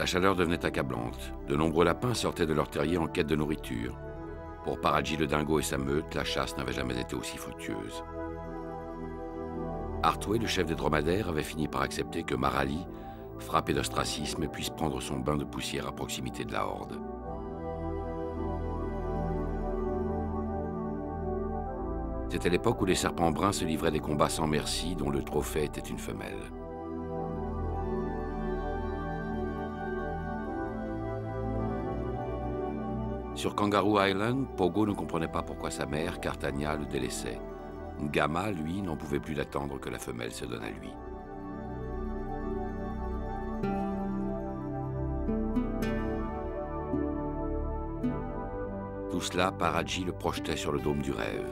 La chaleur devenait accablante. De nombreux lapins sortaient de leur terrier en quête de nourriture. Pour Paradji le dingo et sa meute, la chasse n'avait jamais été aussi fructueuse. Artway, le chef des dromadaires, avait fini par accepter que Marali, frappé d'ostracisme, puisse prendre son bain de poussière à proximité de la horde. C'était l'époque où les serpents bruns se livraient des combats sans merci, dont le trophée était une femelle. Sur Kangaroo Island, Pogo ne comprenait pas pourquoi sa mère, Cartania, le délaissait. Ngama, lui, n'en pouvait plus d'attendre que la femelle se donne à lui. Tout cela, Paradji le projetait sur le dôme du rêve.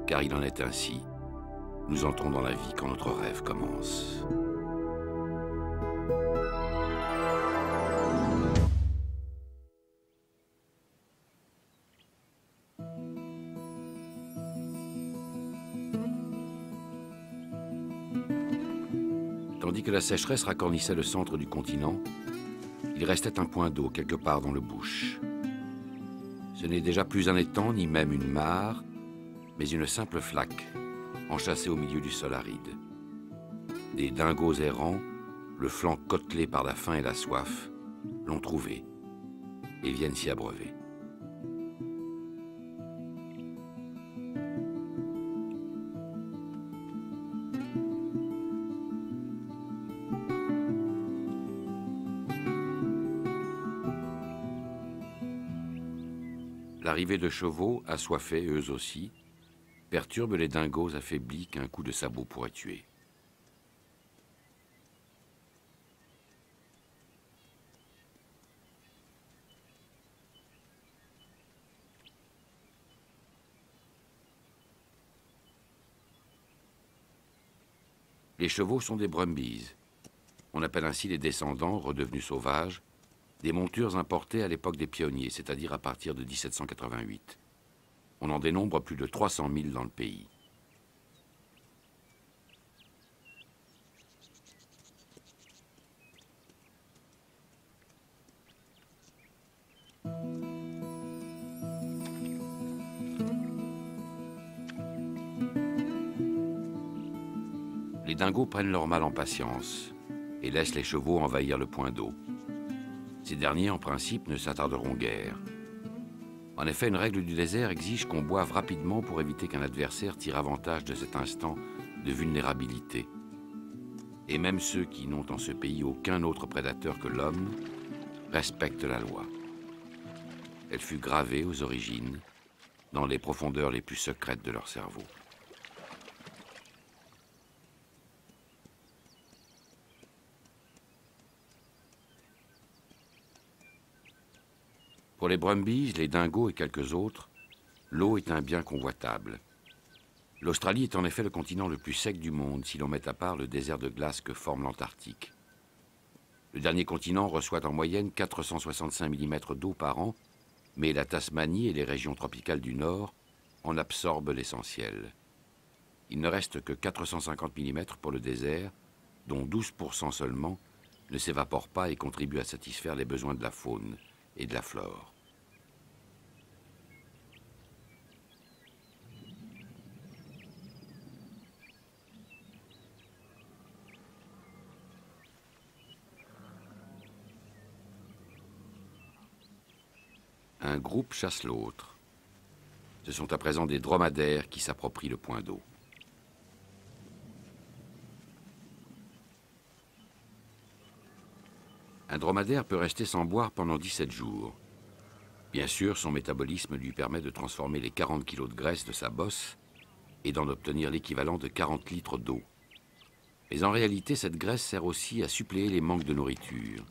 Car il en est ainsi. Nous entrons dans la vie quand notre rêve commence. Tandis que la sécheresse racornissait le centre du continent, il restait un point d'eau quelque part dans le bush. Ce n'est déjà plus un étang, ni même une mare, mais une simple flaque, enchâssée au milieu du sol aride. Des dingos errants, le flanc côtelé par la faim et la soif, l'ont trouvé et viennent s'y abreuver. L'arrivée de chevaux, assoiffés eux aussi, perturbe les dingos affaiblis qu'un coup de sabot pourrait tuer. Les chevaux sont des brumbies. On appelle ainsi les descendants, redevenus sauvages, des montures importées à l'époque des pionniers, c'est-à-dire à partir de 1788. On en dénombre plus de 300 000 dans le pays. Les dingos prennent leur mal en patience et laissent les chevaux envahir le point d'eau. Ces derniers, en principe, ne s'attarderont guère. En effet, une règle du désert exige qu'on boive rapidement pour éviter qu'un adversaire tire avantage de cet instant de vulnérabilité. Et même ceux qui n'ont en ce pays aucun autre prédateur que l'homme respectent la loi. Elle fut gravée aux origines, dans les profondeurs les plus secrètes de leur cerveau. Pour les brumbies, les dingos et quelques autres, l'eau est un bien convoitable. L'Australie est en effet le continent le plus sec du monde si l'on met à part le désert de glace que forme l'Antarctique. Le dernier continent reçoit en moyenne 465 mm d'eau par an, mais la Tasmanie et les régions tropicales du Nord en absorbent l'essentiel. Il ne reste que 450 mm pour le désert, dont 12% seulement ne s'évapore pas et contribue à satisfaire les besoins de la faune et de la flore. Un groupe chasse l'autre. Ce sont à présent des dromadaires qui s'approprient le point d'eau. Un dromadaire peut rester sans boire pendant 17 jours. Bien sûr, son métabolisme lui permet de transformer les 40 kg de graisse de sa bosse et d'en obtenir l'équivalent de 40 litres d'eau. Mais en réalité, cette graisse sert aussi à suppléer les manques de nourriture.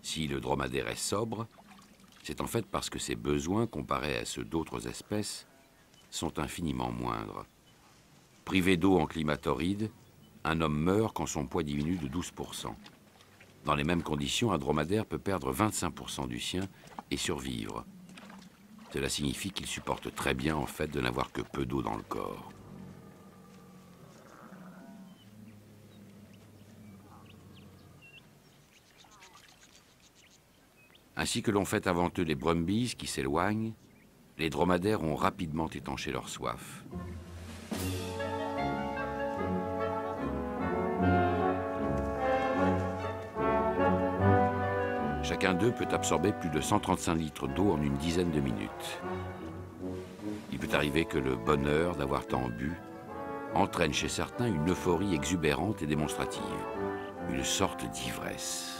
Si le dromadaire est sobre, c'est en fait parce que ses besoins, comparés à ceux d'autres espèces, sont infiniment moindres. Privé d'eau en climat torride, un homme meurt quand son poids diminue de 12%. Dans les mêmes conditions, un dromadaire peut perdre 25% du sien et survivre. Cela signifie qu'il supporte très bien en fait de n'avoir que peu d'eau dans le corps. Ainsi que l'ont fait avant eux les brumbies qui s'éloignent, les dromadaires ont rapidement étanché leur soif. Chacun d'eux peut absorber plus de 135 litres d'eau en une dizaine de minutes. Il peut arriver que le bonheur d'avoir tant bu entraîne chez certains une euphorie exubérante et démonstrative, une sorte d'ivresse.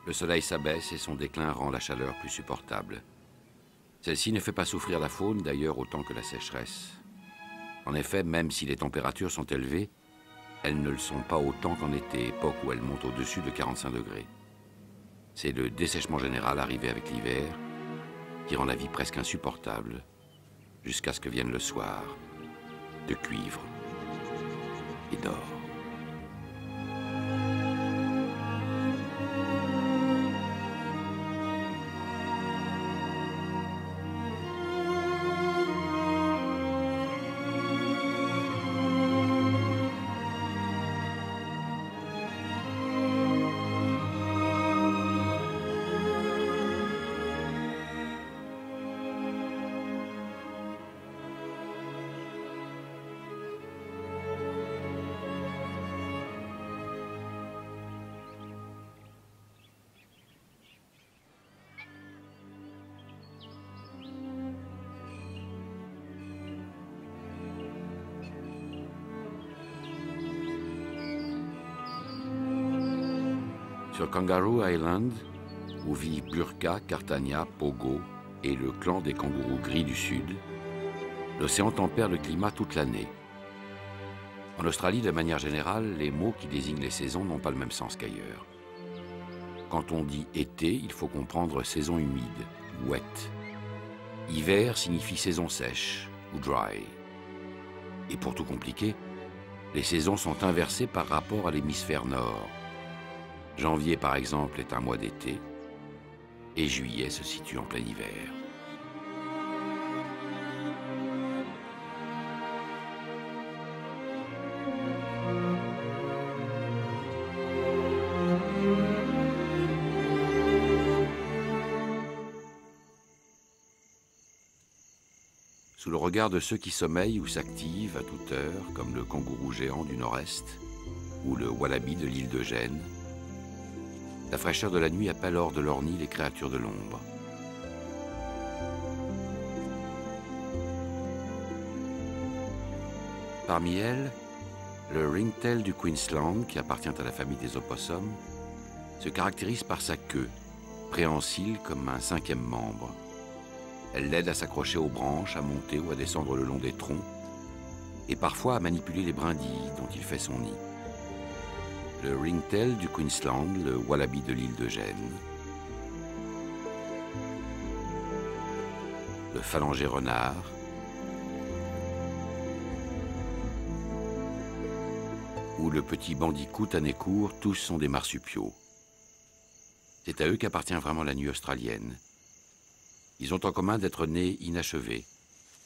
Le soleil s'abaisse et son déclin rend la chaleur plus supportable. Celle-ci ne fait pas souffrir la faune d'ailleurs autant que la sécheresse. En effet, même si les températures sont élevées, elles ne le sont pas autant qu'en été, époque où elles montent au-dessus de 45 degrés. C'est le dessèchement général arrivé avec l'hiver qui rend la vie presque insupportable jusqu'à ce que vienne le soir de cuivre et d'or. Sur Kangaroo Island, où vivent Burqa, Cartania, Pogo et le clan des kangourous gris du Sud, l'océan tempère le climat toute l'année. En Australie, de manière générale, les mots qui désignent les saisons n'ont pas le même sens qu'ailleurs. Quand on dit été, il faut comprendre saison humide, wet. Hiver signifie saison sèche, ou dry. Et pour tout compliquer, les saisons sont inversées par rapport à l'hémisphère nord. Janvier, par exemple, est un mois d'été, et juillet se situe en plein hiver. Sous le regard de ceux qui sommeillent ou s'activent à toute heure, comme le kangourou géant du nord-est ou le wallaby de l'île d'Eugène, la fraîcheur de la nuit appelle hors de leur nid les créatures de l'ombre. Parmi elles, le ringtail du Queensland, qui appartient à la famille des opossums, se caractérise par sa queue, préhensile comme un cinquième membre. Elle l'aide à s'accrocher aux branches, à monter ou à descendre le long des troncs, et parfois à manipuler les brindilles dont il fait son nid. Le ringtail du Queensland, le wallaby de l'île d'Eugène, le phalangé renard, ou le petit bandicoot à nez court, tous sont des marsupiaux. C'est à eux qu'appartient vraiment la nuit australienne. Ils ont en commun d'être nés inachevés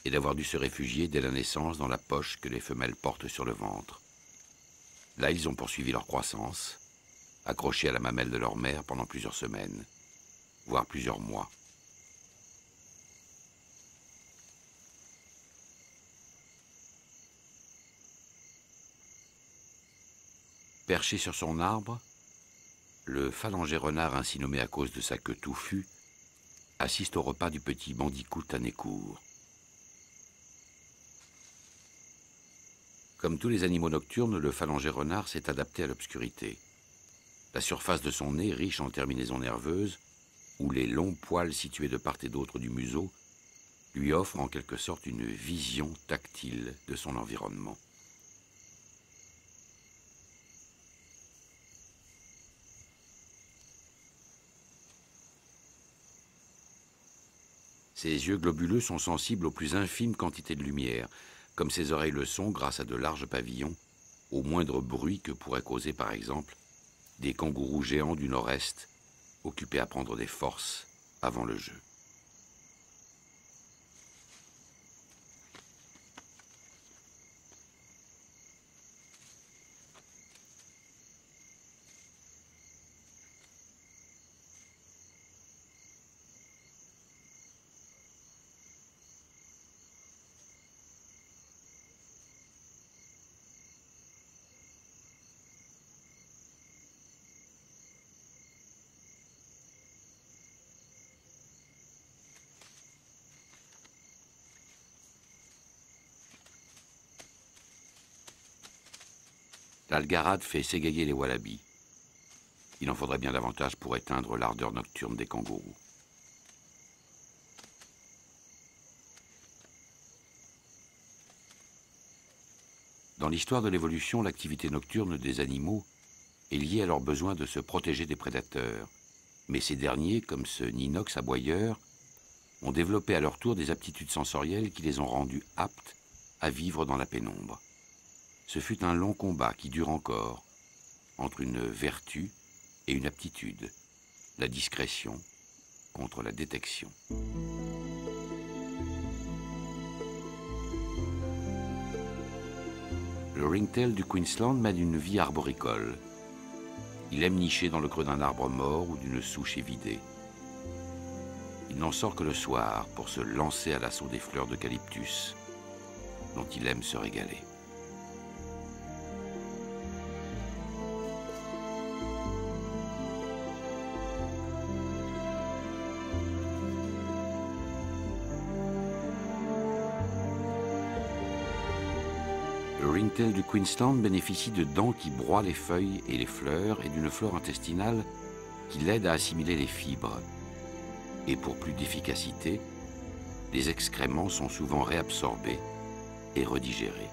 et d'avoir dû se réfugier dès la naissance dans la poche que les femelles portent sur le ventre. Là, ils ont poursuivi leur croissance, accrochés à la mamelle de leur mère pendant plusieurs semaines, voire plusieurs mois. Perché sur son arbre, le phalangé renard ainsi nommé à cause de sa queue touffue assiste au repas du petit bandicoot à nez court. Comme tous les animaux nocturnes, le phalangé renard s'est adapté à l'obscurité. La surface de son nez, riche en terminaisons nerveuses, ou les longs poils situés de part et d'autre du museau, lui offrent en quelque sorte une vision tactile de son environnement. Ses yeux globuleux sont sensibles aux plus infimes quantités de lumière, comme ses oreilles le sont grâce à de larges pavillons, au moindre bruit que pourraient causer par exemple des kangourous géants du nord-est, occupés à prendre des forces avant le jeu. L'algarade fait s'égayer les wallabies. Il en faudrait bien davantage pour éteindre l'ardeur nocturne des kangourous. Dans l'histoire de l'évolution, l'activité nocturne des animaux est liée à leur besoin de se protéger des prédateurs. Mais ces derniers, comme ce ninox aboyeur, ont développé à leur tour des aptitudes sensorielles qui les ont rendus aptes à vivre dans la pénombre. Ce fut un long combat qui dure encore, entre une vertu et une aptitude, la discrétion contre la détection. Le ringtail du Queensland mène une vie arboricole. Il aime nicher dans le creux d'un arbre mort ou d'une souche évidée. Il n'en sort que le soir pour se lancer à l'assaut des fleurs d'eucalyptus, dont il aime se régaler. Le ringtail du Queensland bénéficie de dents qui broient les feuilles et les fleurs et d'une flore intestinale qui l'aide à assimiler les fibres. Et pour plus d'efficacité, les excréments sont souvent réabsorbés et redigérés.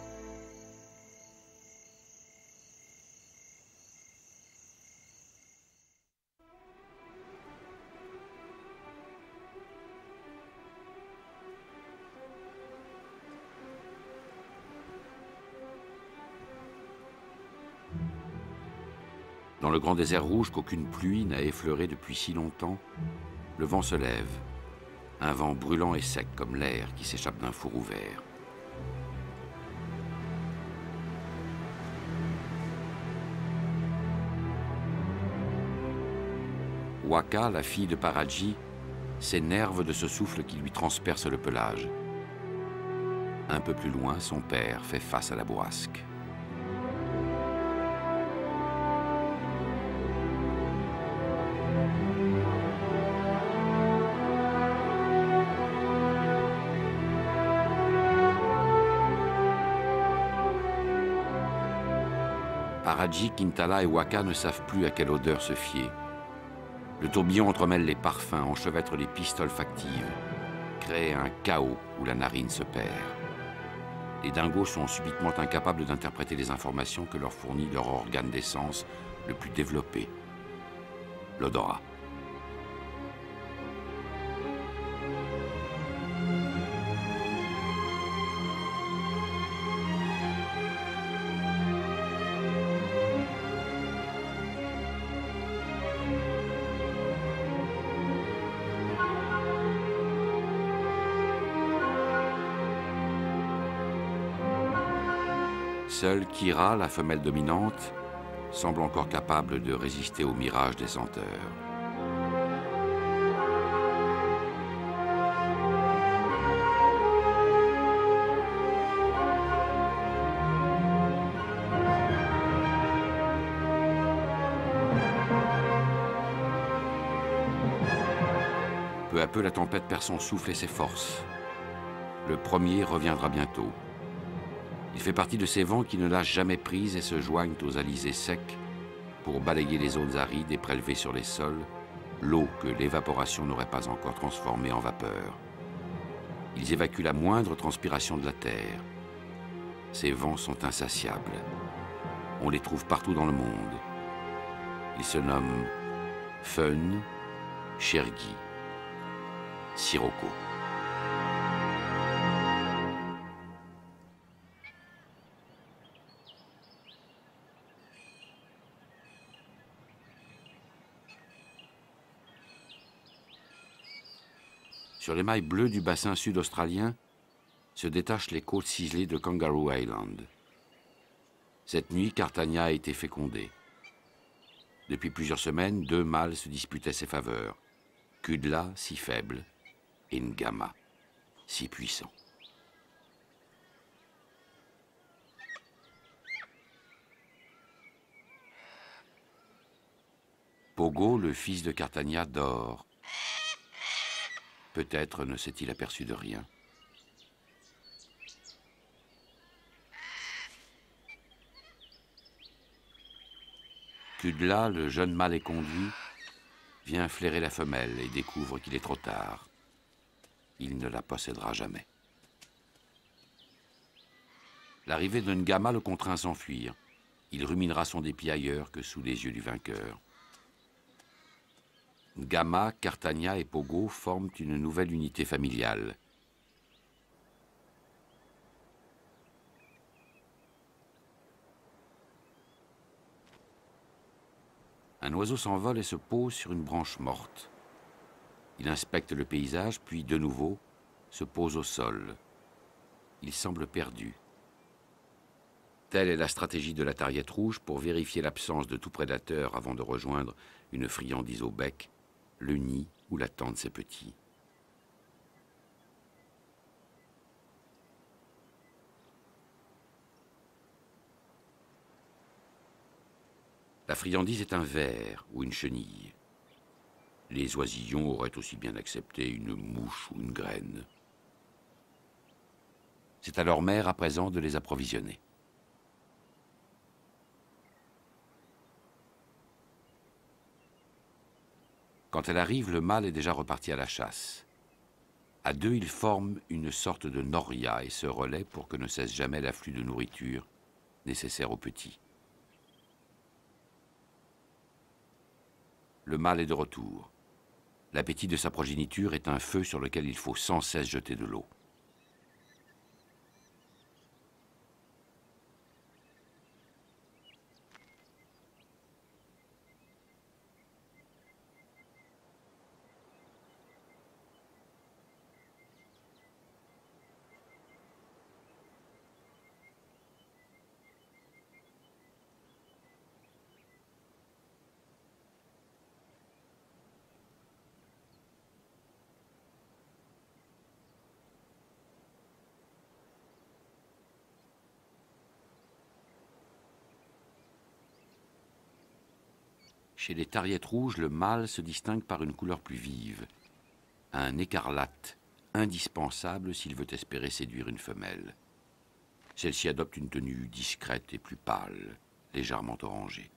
Dans le grand désert rouge qu'aucune pluie n'a effleuré depuis si longtemps, le vent se lève, un vent brûlant et sec comme l'air qui s'échappe d'un four ouvert. Waka, la fille de Paraji, s'énerve de ce souffle qui lui transperce le pelage. Un peu plus loin, son père fait face à la bourrasque. Paraji, Kintala et Waka ne savent plus à quelle odeur se fier. Le tourbillon entremêle les parfums, enchevêtre les pistes olfactives, crée un chaos où la narine se perd. Les dingos sont subitement incapables d'interpréter les informations que leur fournit leur organe d'essence le plus développé, l'odorat. Seule Kira, la femelle dominante, semble encore capable de résister au mirage des senteurs. Peu à peu, la tempête perd son souffle et ses forces. Le premier reviendra bientôt. Il fait partie de ces vents qui ne lâchent jamais prise et se joignent aux alizés secs pour balayer les zones arides et prélever sur les sols l'eau que l'évaporation n'aurait pas encore transformée en vapeur. Ils évacuent la moindre transpiration de la terre. Ces vents sont insatiables. On les trouve partout dans le monde. Ils se nomment Fön, Chergi, Sirocco. Sur les mailles bleues du bassin sud-australien se détachent les côtes ciselées de Kangaroo Island. Cette nuit, Cartagna a été fécondée. Depuis plusieurs semaines, 2 mâles se disputaient ses faveurs. Kudla, si faible, et Ngama, si puissant. Pogo, le fils de Cartagna, dort. Peut-être ne s'est-il aperçu de rien. Kudla, le jeune mâle éconduit, vient flairer la femelle et découvre qu'il est trop tard. Il ne la possédera jamais. L'arrivée de Ngama le contraint à s'enfuir. Il ruminera son dépit ailleurs que sous les yeux du vainqueur. Ngama, Cartagna et Pogo forment une nouvelle unité familiale. Un oiseau s'envole et se pose sur une branche morte. Il inspecte le paysage, puis de nouveau se pose au sol. Il semble perdu. Telle est la stratégie de la tariette rouge pour vérifier l'absence de tout prédateur avant de rejoindre une friandise au bec, le nid où l'attendent ses petits. La friandise est un ver ou une chenille. Les oisillons auraient aussi bien accepté une mouche ou une graine. C'est à leur mère à présent de les approvisionner. Quand elle arrive, le mâle est déjà reparti à la chasse. À 2, ils forment une sorte de noria et se relaient pour que ne cesse jamais l'afflux de nourriture nécessaire aux petits. Le mâle est de retour. L'appétit de sa progéniture est un feu sur lequel il faut sans cesse jeter de l'eau. Chez les tariettes rouges, le mâle se distingue par une couleur plus vive, un écarlate indispensable s'il veut espérer séduire une femelle. Celle-ci adopte une tenue discrète et plus pâle, légèrement orangée.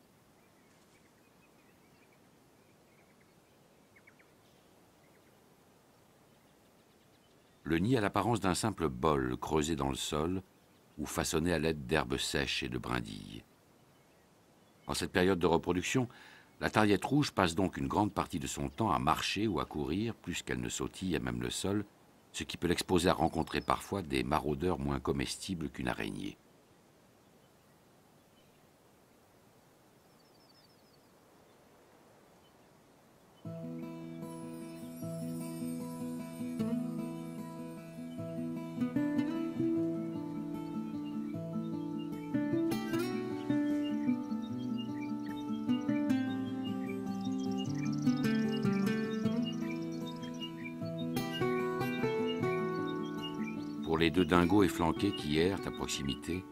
Le nid a l'apparence d'un simple bol creusé dans le sol ou façonné à l'aide d'herbes sèches et de brindilles. En cette période de reproduction, la tariette rouge passe donc une grande partie de son temps à marcher ou à courir, plus qu'elle ne sautille à même le sol, ce qui peut l'exposer à rencontrer parfois des maraudeurs moins comestibles qu'une araignée. les 2 dingos efflanqués qui errent à proximité,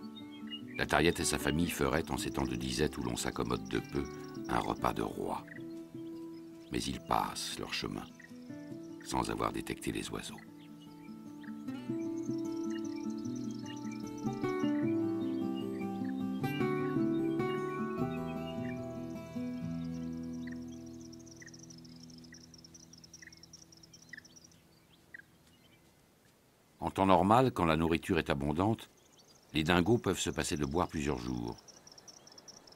la Tariette et sa famille feraient, en ces temps de disette où l'on s'accommode de peu, un repas de roi. Mais ils passent leur chemin, sans avoir détecté les oiseaux. En temps normal, quand la nourriture est abondante, les dingos peuvent se passer de boire plusieurs jours.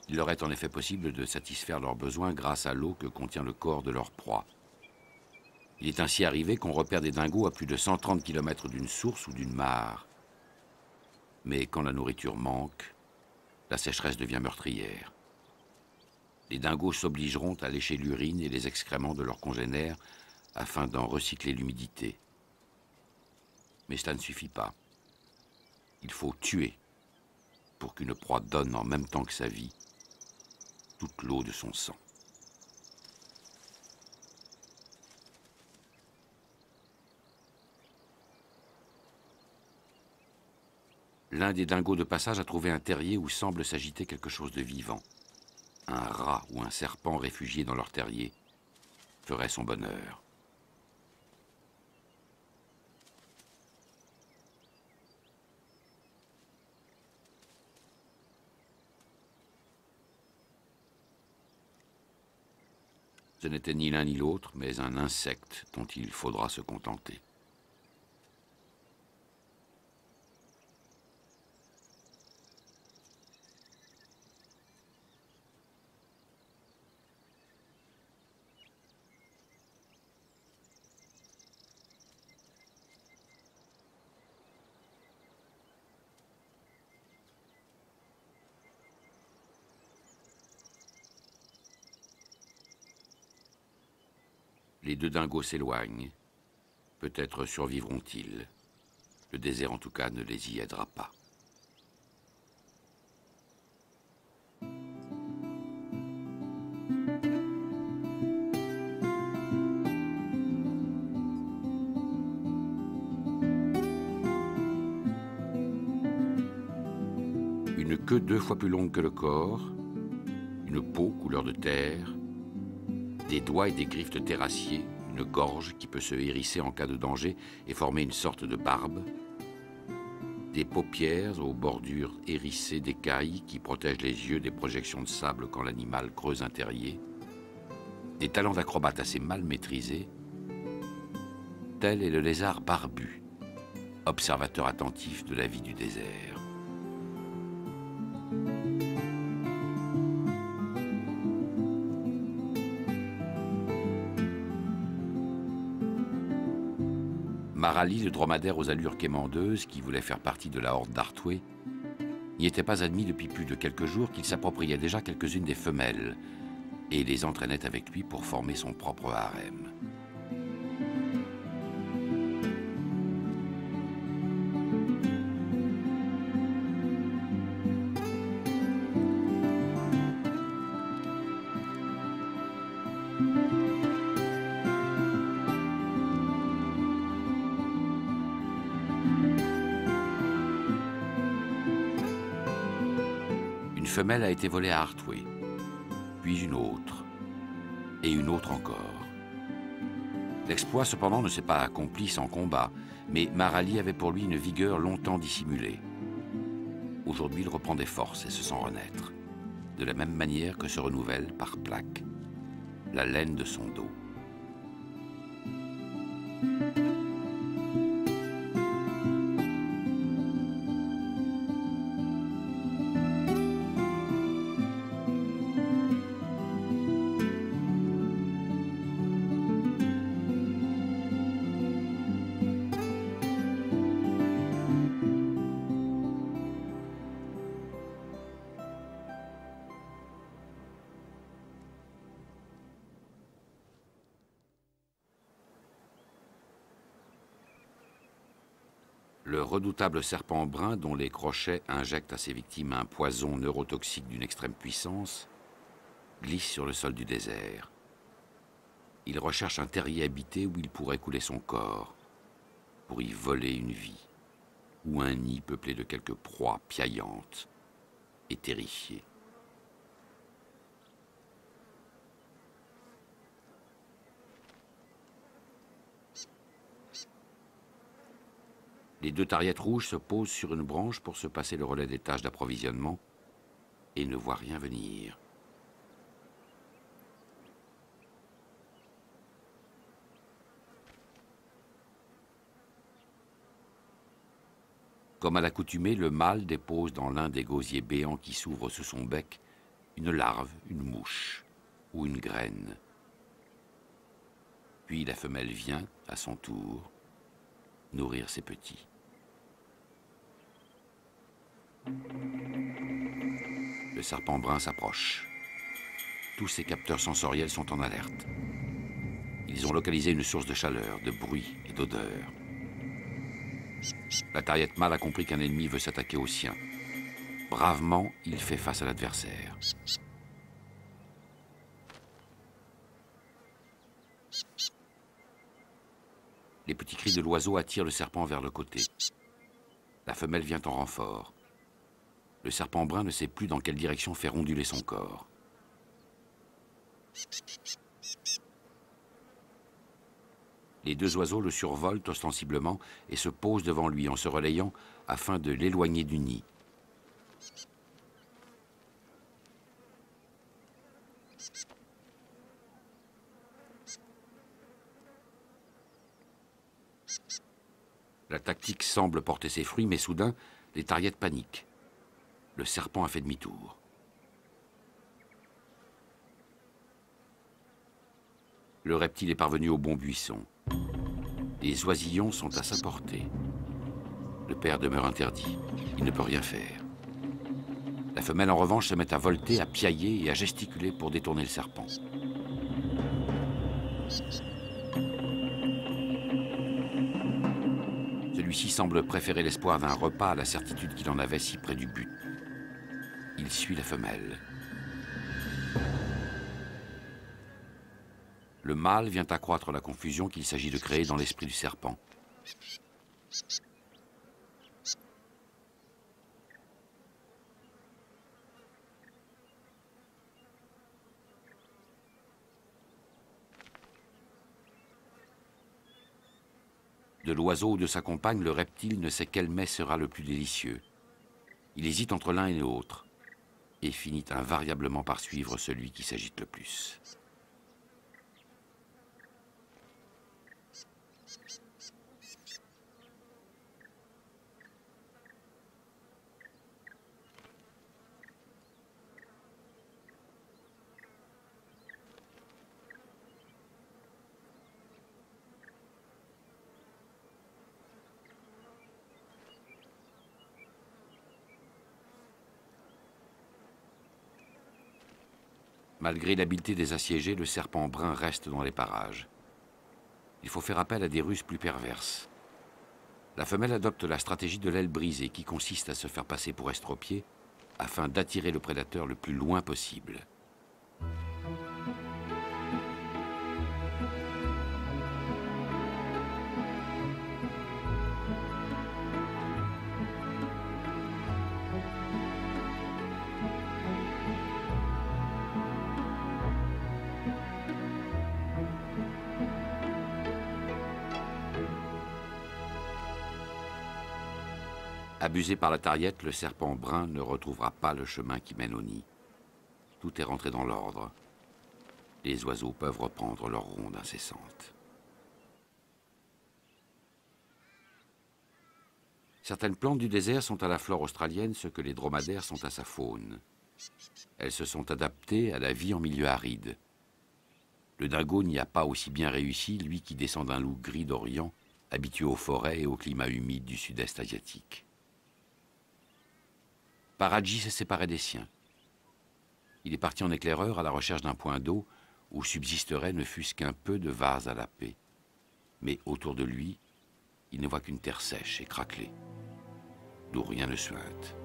Il leur est en effet possible de satisfaire leurs besoins grâce à l'eau que contient le corps de leur proie. Il est ainsi arrivé qu'on repère des dingos à plus de 130 km d'une source ou d'une mare. Mais quand la nourriture manque, la sécheresse devient meurtrière. Les dingos s'obligeront à lécher l'urine et les excréments de leurs congénères afin d'en recycler l'humidité. Mais cela ne suffit pas. Il faut tuer pour qu'une proie donne en même temps que sa vie toute l'eau de son sang. L'un des dingos de passage a trouvé un terrier où semble s'agiter quelque chose de vivant. Un rat ou un serpent réfugié dans leur terrier ferait son bonheur. Ce n'était ni l'un ni l'autre, mais un insecte dont il faudra se contenter. Les 2 dingos s'éloignent. Peut-être survivront-ils. Le désert, en tout cas, ne les y aidera pas. Une queue 2 fois plus longue que le corps, une peau couleur de terre, des doigts et des griffes de terrassier, une gorge qui peut se hérisser en cas de danger et former une sorte de barbe, des paupières aux bordures hérissées d'écailles qui protègent les yeux des projections de sable quand l'animal creuse un terrier, des talents d'acrobate assez mal maîtrisés, tel est le lézard barbu, observateur attentif de la vie du désert. Marali, le dromadaire aux allures quémandeuses, qui voulait faire partie de la horde d'Artway, n'y était pas admis depuis plus de quelques jours qu'il s'appropriait déjà quelques-unes des femelles et les entraînait avec lui pour former son propre harem. Une femelle a été volée à Artway, puis une autre, et une autre encore. L'exploit, cependant, ne s'est pas accompli sans combat, mais Marali avait pour lui une vigueur longtemps dissimulée. Aujourd'hui, il reprend des forces et se sent renaître, de la même manière que se renouvelle, par plaques, la laine de son dos. Le redoutable serpent brun, dont les crochets injectent à ses victimes un poison neurotoxique d'une extrême puissance, glisse sur le sol du désert. Il recherche un terrier habité où il pourrait couler son corps, pour y voler une vie. ou un nid peuplé de quelques proies piaillantes et terrifiées. Les deux tariettes rouges se posent sur une branche pour se passer le relais des tâches d'approvisionnement et ne voient rien venir. Comme à l'accoutumée, le mâle dépose dans l'un des gosiers béants qui s'ouvrent sous son bec une larve, une mouche ou une graine. Puis la femelle vient, à son tour, nourrir ses petits. Le serpent brun s'approche. Tous ses capteurs sensoriels sont en alerte. Ils ont localisé une source de chaleur, de bruit et d'odeur. La tariette mâle a compris qu'un ennemi veut s'attaquer au sien. Bravement, il fait face à l'adversaire. Les petits cris de l'oiseau attirent le serpent vers le côté. La femelle vient en renfort. Le serpent brun ne sait plus dans quelle direction faire onduler son corps. Les deux oiseaux le survolent ostensiblement et se posent devant lui en se relayant afin de l'éloigner du nid. La tactique semble porter ses fruits, mais soudain, les tariettes paniquent. Le serpent a fait demi-tour. Le reptile est parvenu au bon buisson. Les oisillons sont à sa portée. Le père demeure interdit. Il ne peut rien faire. La femelle, en revanche, se met à volter, à piailler et à gesticuler pour détourner le serpent. Celui-ci semble préférer l'espoir d'un repas à la certitude qu'il en avait si près du but. Il suit la femelle. Le mâle vient accroître la confusion qu'il s'agit de créer dans l'esprit du serpent. De l'oiseau ou de sa compagne, le reptile ne sait quel mets sera le plus délicieux. Il hésite entre l'un et l'autre et finit invariablement par suivre celui qui s'agite le plus. Malgré l'habileté des assiégés, le serpent brun reste dans les parages. Il faut faire appel à des ruses plus perverses. La femelle adopte la stratégie de l'aile brisée qui consiste à se faire passer pour estropié afin d'attirer le prédateur le plus loin possible. Abusé par la tariette, le serpent brun ne retrouvera pas le chemin qui mène au nid. Tout est rentré dans l'ordre. Les oiseaux peuvent reprendre leur ronde incessante. Certaines plantes du désert sont à la flore australienne ce que les dromadaires sont à sa faune. Elles se sont adaptées à la vie en milieu aride. Le dingo n'y a pas aussi bien réussi, lui qui descend d'un loup gris d'Orient, habitué aux forêts et au climat humide du sud-est asiatique. Paraji s'est séparé des siens. Il est parti en éclaireur à la recherche d'un point d'eau où subsisterait ne fût-ce qu'un peu de vase à la paix. Mais autour de lui, il ne voit qu'une terre sèche et craquelée, d'où rien ne suinte.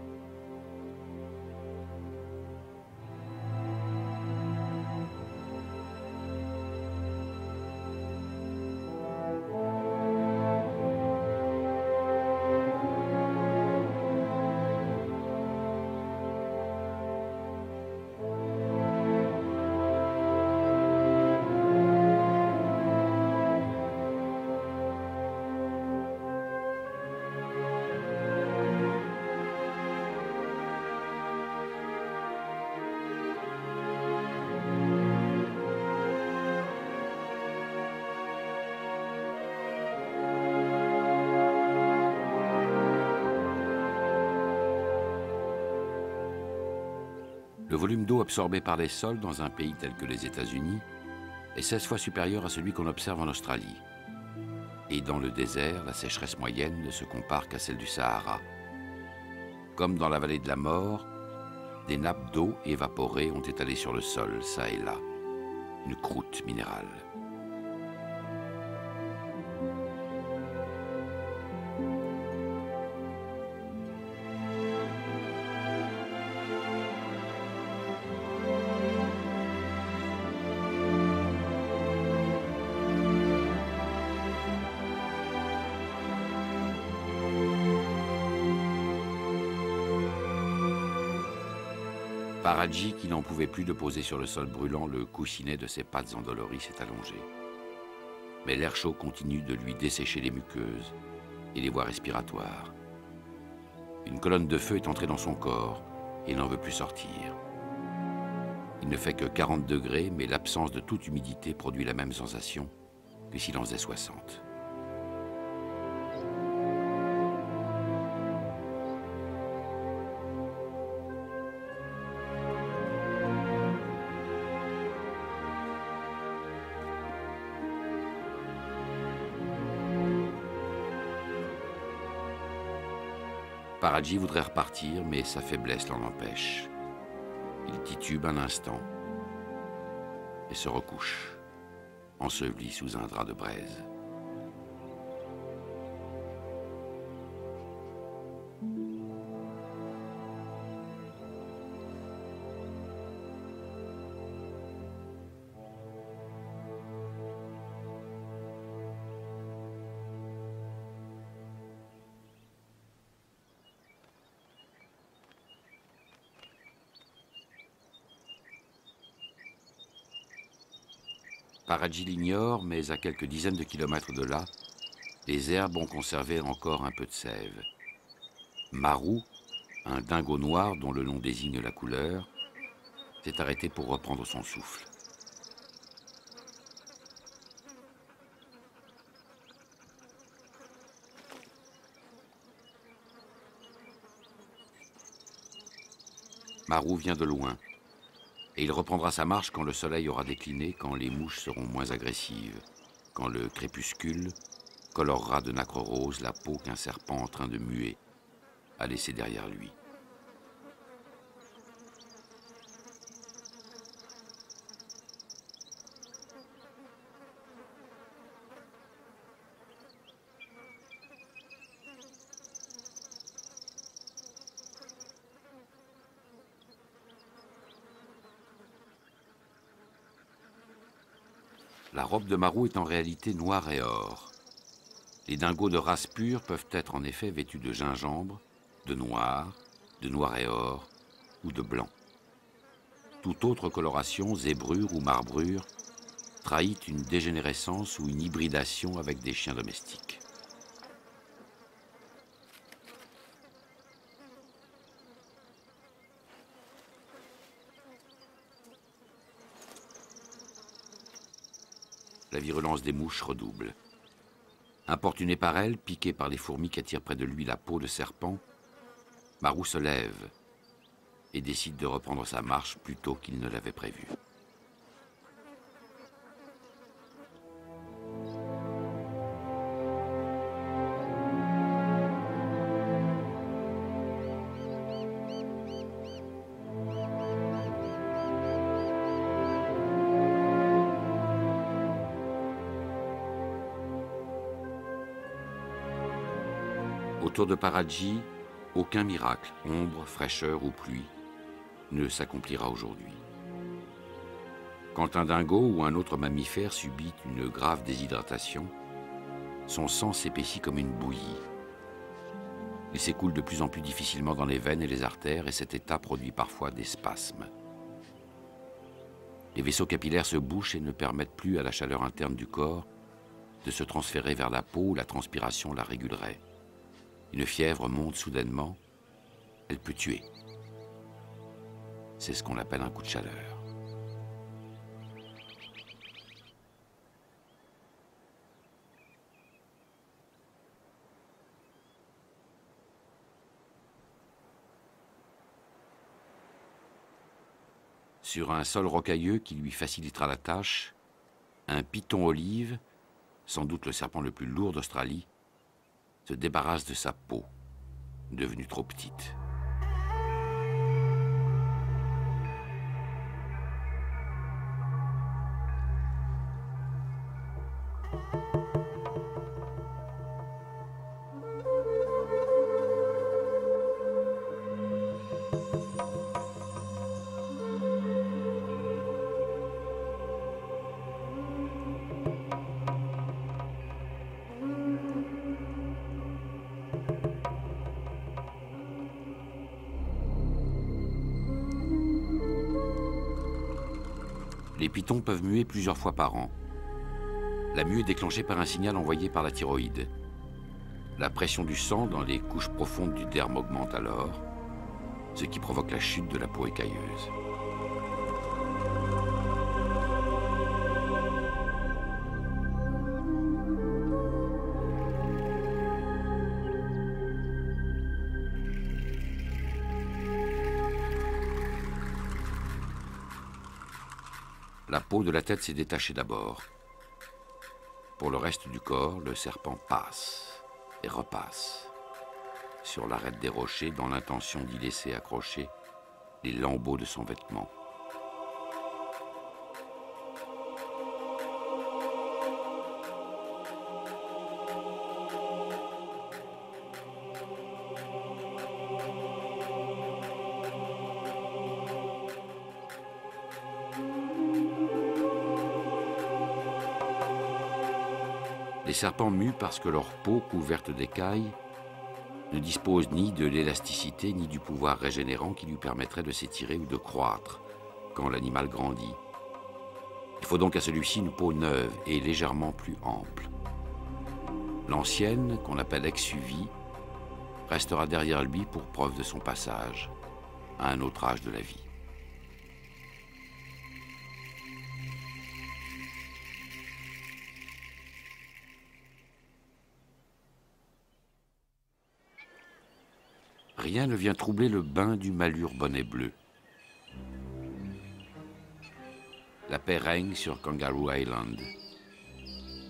Le volume d'eau absorbé par les sols dans un pays tel que les États-Unis est 16 fois supérieur à celui qu'on observe en Australie. Et dans le désert, la sécheresse moyenne ne se compare qu'à celle du Sahara. Comme dans la vallée de la mort, des nappes d'eau évaporées ont étalé sur le sol, ça et là, une croûte minérale. Paraji, qui n'en pouvait plus de poser sur le sol brûlant, le coussinet de ses pattes endolories s'est allongé. Mais l'air chaud continue de lui dessécher les muqueuses et les voies respiratoires. Une colonne de feu est entrée dans son corps et n'en veut plus sortir. Il ne fait que 40 degrés, mais l'absence de toute humidité produit la même sensation que s'il en faisait 60. Paraji voudrait repartir, mais sa faiblesse l'en empêche. Il titube un instant et se recouche, enseveli sous un drap de braise. Paraji l'ignore, mais à quelques dizaines de kilomètres de là, les herbes ont conservé encore un peu de sève. Marou, un dingo noir dont le nom désigne la couleur, s'est arrêté pour reprendre son souffle. Marou vient de loin, et il reprendra sa marche quand le soleil aura décliné, quand les mouches seront moins agressives, quand le crépuscule colorera de nacre rose la peau qu'un serpent en train de muer a laissée derrière lui. La robe de Marou est en réalité noire et or. Les dingos de race pure peuvent être en effet vêtus de gingembre, de noir et or ou de blanc. Toute autre coloration, zébrure ou marbrure, trahit une dégénérescence ou une hybridation avec des chiens domestiques. La virulence des mouches redouble. Importuné par elle, piqué par les fourmis qui attirent près de lui la peau de serpent, Marou se lève et décide de reprendre sa marche plus tôt qu'il ne l'avait prévu. Autour de Paraji, aucun miracle, ombre, fraîcheur ou pluie, ne s'accomplira aujourd'hui. Quand un dingo ou un autre mammifère subit une grave déshydratation, son sang s'épaissit comme une bouillie. Il s'écoule de plus en plus difficilement dans les veines et les artères, et cet état produit parfois des spasmes. Les vaisseaux capillaires se bouchent et ne permettent plus à la chaleur interne du corps de se transférer vers la peau où la transpiration la régulerait. Une fièvre monte soudainement, elle peut tuer. C'est ce qu'on appelle un coup de chaleur. Sur un sol rocailleux qui lui facilitera la tâche, un python olive, sans doute le serpent le plus lourd d'Australie, se débarrasse de sa peau, devenue trop petite. Les pythons peuvent muer plusieurs fois par an. La mue est déclenchée par un signal envoyé par la thyroïde. La pression du sang dans les couches profondes du derme augmente alors, ce qui provoque la chute de la peau écailleuse. La peau de la tête s'est détachée d'abord. Pour le reste du corps, le serpent passe et repasse sur l'arête des rochers dans l'intention d'y laisser accrocher les lambeaux de son vêtement. Les serpents muent parce que leur peau, couverte d'écailles, ne dispose ni de l'élasticité ni du pouvoir régénérant qui lui permettrait de s'étirer ou de croître quand l'animal grandit. Il faut donc à celui-ci une peau neuve et légèrement plus ample. L'ancienne, qu'on appelle exuvie, restera derrière lui pour preuve de son passage à un autre âge de la vie. Rien ne vient troubler le bain du malure bonnet bleu. La paix règne sur Kangaroo Island.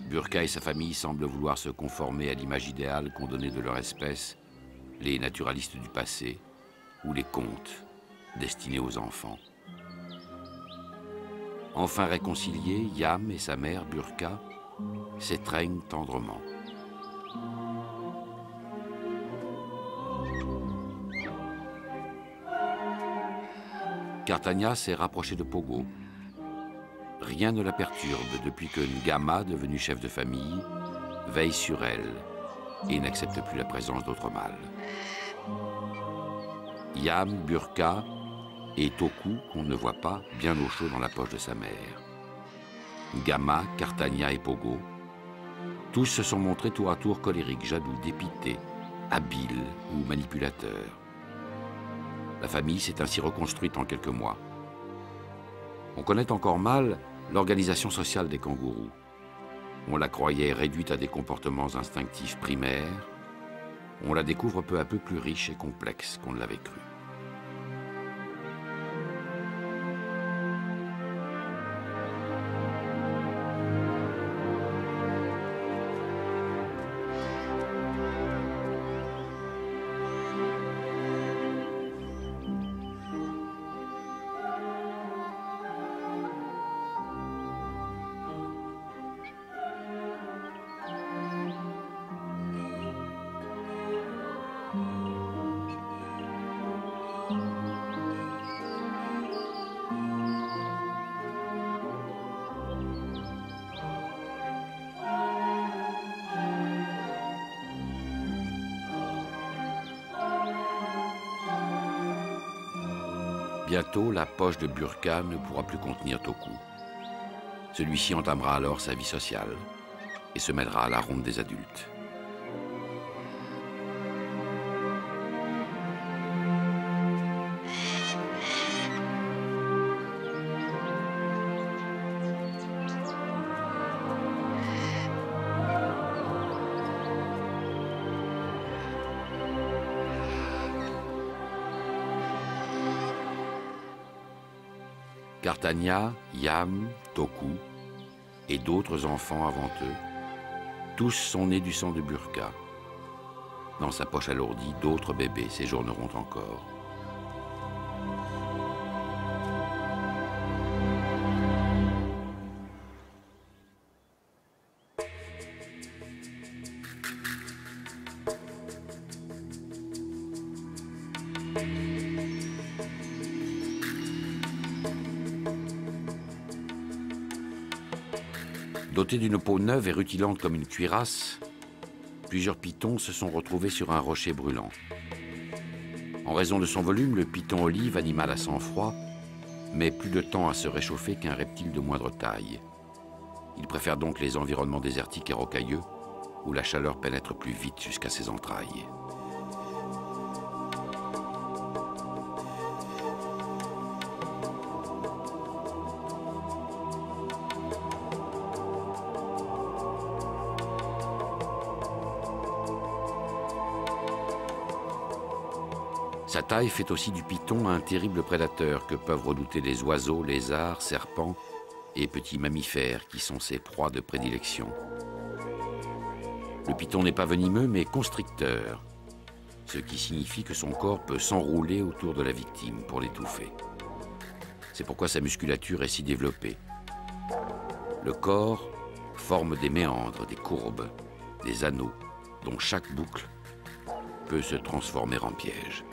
Burqa et sa famille semblent vouloir se conformer à l'image idéale qu'ont donnée de leur espèce les naturalistes du passé ou les contes destinés aux enfants. Enfin réconciliés, Yam et sa mère, Burqa, s'étreignent tendrement. Cartagna s'est rapprochée de Pogo. Rien ne la perturbe depuis que Ngama, devenu chef de famille, veille sur elle et n'accepte plus la présence d'autres mâles. Yam, Burqa et Toku, qu'on ne voit pas, bien au chaud dans la poche de sa mère. Ngama, Cartagna et Pogo, tous se sont montrés tour à tour colériques, jaloux, dépités, habiles ou manipulateurs. La famille s'est ainsi reconstruite en quelques mois. On connaît encore mal l'organisation sociale des kangourous. On la croyait réduite à des comportements instinctifs primaires. On la découvre peu à peu plus riche et complexe qu'on ne l'avait cru. Bientôt, la poche de Burqa ne pourra plus contenir Toku. Celui-ci entamera alors sa vie sociale et se mêlera à la ronde des adultes. D'Artagnan, Yam, Toku et d'autres enfants avant eux, tous sont nés du sang de Burqa. Dans sa poche alourdie, d'autres bébés séjourneront encore. Dotés d'une peau neuve et rutilante comme une cuirasse, plusieurs pitons se sont retrouvés sur un rocher brûlant. En raison de son volume, le python olive, animal à sang-froid, met plus de temps à se réchauffer qu'un reptile de moindre taille. Il préfère donc les environnements désertiques et rocailleux, où la chaleur pénètre plus vite jusqu'à ses entrailles. Sa taille fait aussi du python un terrible prédateur que peuvent redouter les oiseaux, lézards, serpents et petits mammifères qui sont ses proies de prédilection. Le python n'est pas venimeux mais constricteur, ce qui signifie que son corps peut s'enrouler autour de la victime pour l'étouffer. C'est pourquoi sa musculature est si développée. Le corps forme des méandres, des courbes, des anneaux, dont chaque boucle peut se transformer en piège.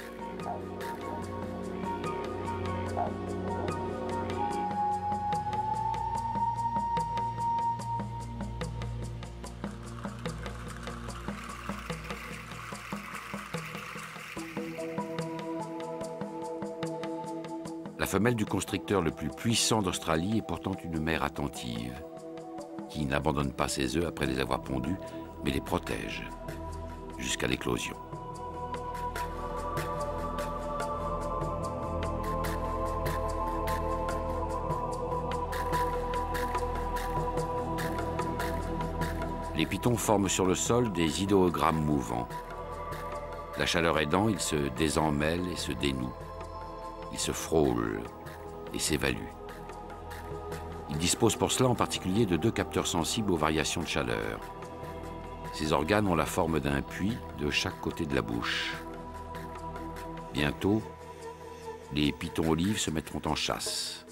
La femelle du constricteur le plus puissant d'Australie est pourtant une mère attentive, qui n'abandonne pas ses œufs après les avoir pondus, mais les protège jusqu'à l'éclosion. Les pitons forment sur le sol des idéogrammes mouvants. La chaleur aidant, ils se désemmêlent et se dénouent. Ils se frôlent et s'évaluent. Ils disposent pour cela en particulier de deux capteurs sensibles aux variations de chaleur. Ces organes ont la forme d'un puits de chaque côté de la bouche. Bientôt, les pitons olives se mettront en chasse,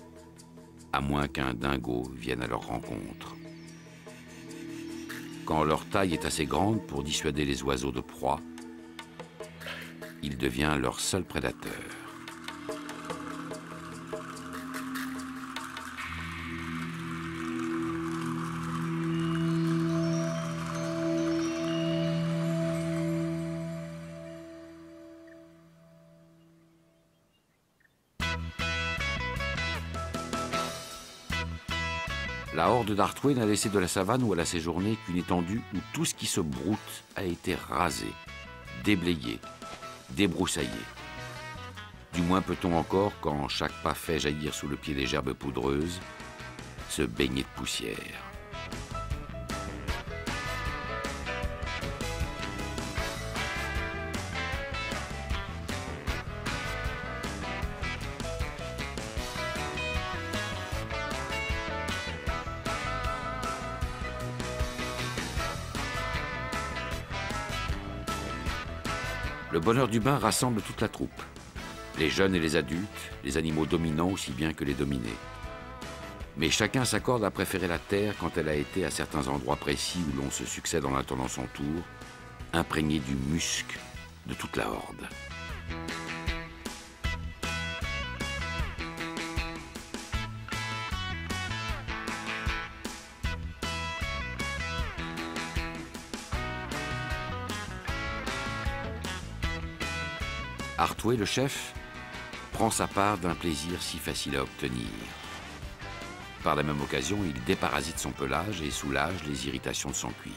à moins qu'un dingo vienne à leur rencontre. Quand leur taille est assez grande pour dissuader les oiseaux de proie, il devient leur seul prédateur. La horde d'Arthoué n'a laissé de la savane où elle a séjourné qu'une étendue où tout ce qui se broute a été rasé, déblayé, débroussaillé. Du moins peut-on encore, quand chaque pas fait jaillir sous le pied des gerbes poudreuses, se baigner de poussière. Le bonheur du bain rassemble toute la troupe, les jeunes et les adultes, les animaux dominants aussi bien que les dominés. Mais chacun s'accorde à préférer la terre quand elle a été à certains endroits précis où l'on se succède en attendant son tour, imprégnée du musc de toute la horde. Arthoué, le chef, prend sa part d'un plaisir si facile à obtenir. Par la même occasion, il déparasite son pelage et soulage les irritations de son cuir.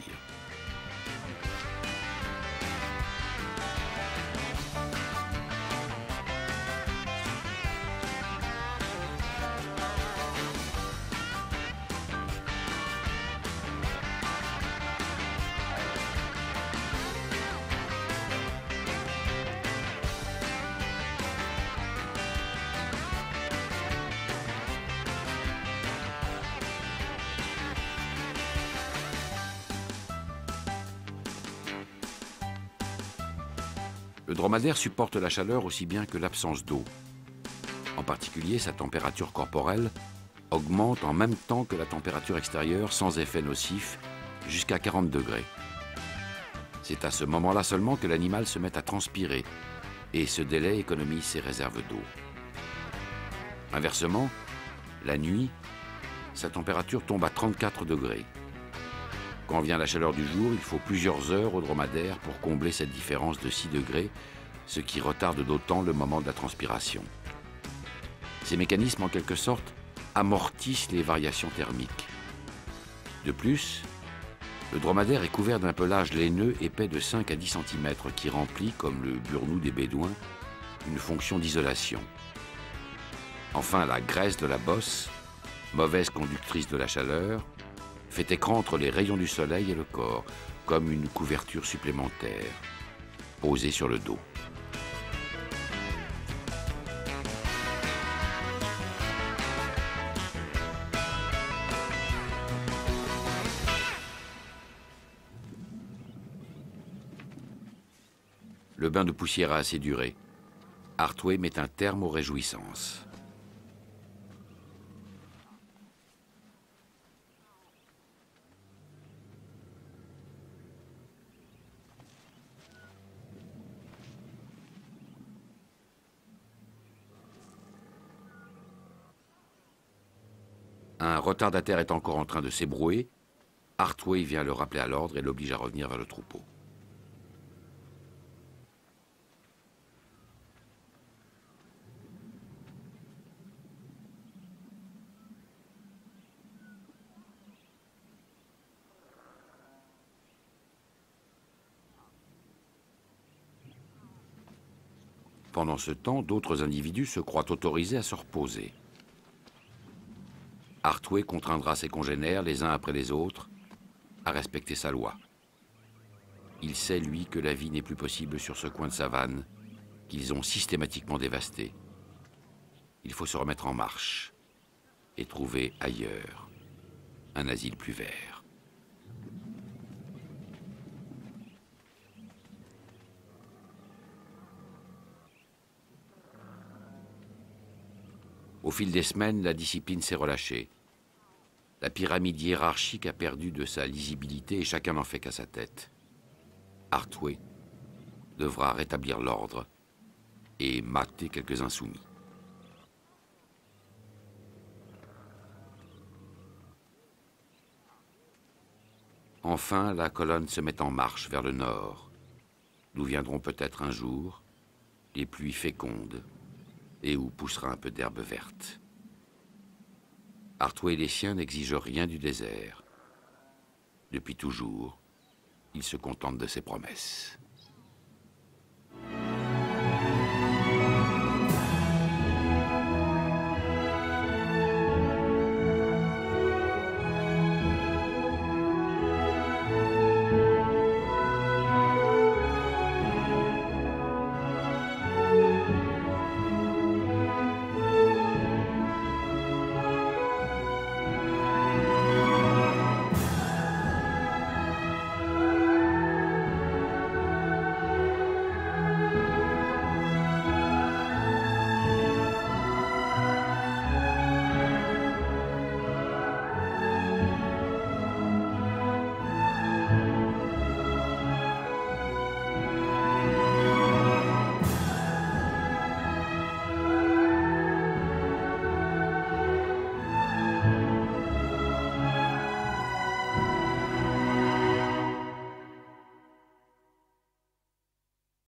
Le dromadaire supporte la chaleur aussi bien que l'absence d'eau. En particulier, sa température corporelle augmente en même temps que la température extérieure sans effet nocif, jusqu'à 40 degrés. C'est à ce moment-là seulement que l'animal se met à transpirer et ce délai économise ses réserves d'eau. Inversement, la nuit, sa température tombe à 34 degrés. Quand vient la chaleur du jour, il faut plusieurs heures au dromadaire pour combler cette différence de 6 degrés, ce qui retarde d'autant le moment de la transpiration. Ces mécanismes, en quelque sorte, amortissent les variations thermiques. De plus, le dromadaire est couvert d'un pelage laineux épais de 5 à 10 cm qui remplit, comme le burnou des bédouins, une fonction d'isolation. Enfin, la graisse de la bosse, mauvaise conductrice de la chaleur, fait écran entre les rayons du soleil et le corps, comme une couverture supplémentaire, posée sur le dos. Le bain de poussière a assez duré. Artway met un terme aux réjouissances. Un retardataire est encore en train de s'ébrouer. Artway vient le rappeler à l'ordre et l'oblige à revenir vers le troupeau. Pendant ce temps, d'autres individus se croient autorisés à se reposer. Artway contraindra ses congénères, les uns après les autres, à respecter sa loi. Il sait, lui, que la vie n'est plus possible sur ce coin de savane, qu'ils ont systématiquement dévasté. Il faut se remettre en marche et trouver ailleurs un asile plus vert. Au fil des semaines, la discipline s'est relâchée. La pyramide hiérarchique a perdu de sa lisibilité et chacun n'en fait qu'à sa tête. Artway devra rétablir l'ordre et mater quelques insoumis. Enfin, la colonne se met en marche vers le nord, d'où viendront peut-être un jour les pluies fécondes et où poussera un peu d'herbe verte. Artway et les siens n'exigent rien du désert. Depuis toujours, il se contente de ses promesses.